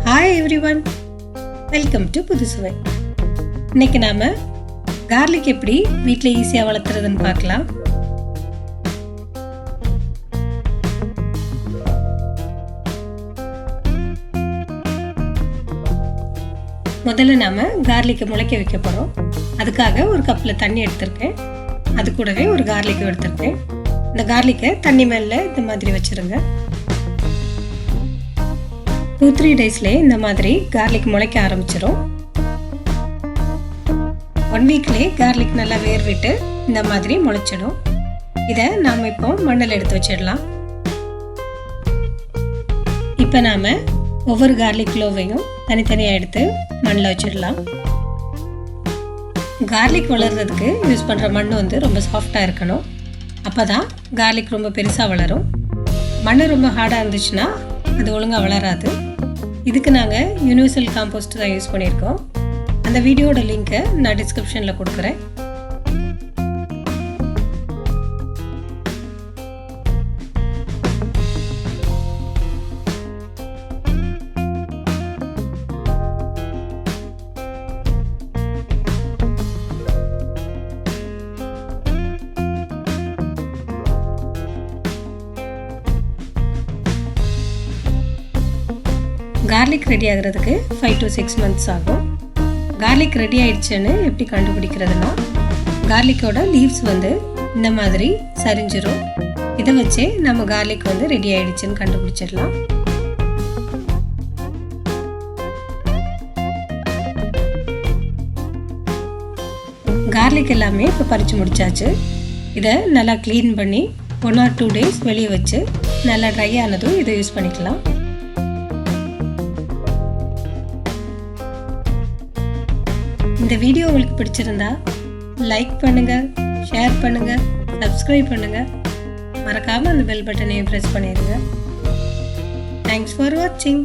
Hi everyone, welcome to Puthusuvai. இன்னைக்கு நாம garlic எப்படி வீட்டில் ஈஸியாக வளர்த்துறதுன்னு பார்க்கலாம். முதல்ல நாம கார்லிக்கை முளைக்க வைக்க போகிறோம். அதுக்காக ஒரு கப்பில் தண்ணி எடுத்திருக்கேன். அது கூடவே ஒரு கார்லிக்கும் எடுத்திருக்கேன். இந்த கார்லிக்கை தண்ணி மேலே இந்த மாதிரி வச்சுருங்க. 2-3 டேஸ்லேயே இந்த மாதிரி கார்லிக் முளைக்க ஆரம்பிச்சிடும். 1 வீக்லேயே கார்லிக் நல்லா வேர் விட்டு இந்த மாதிரி முளைச்சிடும். இதை நாம் இப்போ மண்ணில் எடுத்து வச்சிடலாம். இப்போ நாம் ஒவ்வொரு கார்லிக் கிலோவையும் தனித்தனியாக எடுத்து மண்ணில் வச்சிடலாம். கார்லிக் வளர்கிறதுக்கு யூஸ் பண்ணுற மண் ரொம்ப சாஃப்டாக இருக்கணும். அப்போ தான் கார்லிக் ரொம்ப பெருசாக வளரும். மண் ரொம்ப ஹார்டாக இருந்துச்சுன்னா அது ஒழுங்காக வளராது. இதுக்கு நாங்கள் யூனிவர்சல் காம்போஸ்ட் தான் யூஸ் பண்ணியிருக்கோம். அந்த வீடியோட லிங்க்கை நான் டிஸ்கிரிப்ஷனில் கொடுக்குறேன். கார்லிக் ரெடி ஆகிறதுக்கு 5 to 6 months ஆகும். கார்லிக் ரெடி ஆயிடுச்சுன்னு எப்படி கண்டுபிடிக்கிறதுனா, கார்லிக்கோட லீவ்ஸ் இந்த மாதிரி சரிஞ்சிரும். இதை வச்சே நம்ம கார்லிக் ரெடி ஆயிடுச்சுன்னு கண்டுபிடிச்சிடலாம். கார்லிக் எல்லாமே இப்போ பறித்து முடிச்சாச்சு. இதை நல்லா க்ளீன் பண்ணி 1 or 2 days வெளியே வச்சு நல்லா ட்ரை ஆனதும் இதை யூஸ் பண்ணிக்கலாம். இந்த வீடியோ உங்களுக்கு பிடிச்சிருந்தா லைக் பண்ணுங்க, ஷேர் பண்ணுங்க, சப்ஸ்கிரைப் பண்ணுங்க. மறக்காம அந்த பெல் பட்டனையும் பிரஸ் பண்ணிடுங்க. தேங்க்ஸ் ஃபார் வாட்சிங்.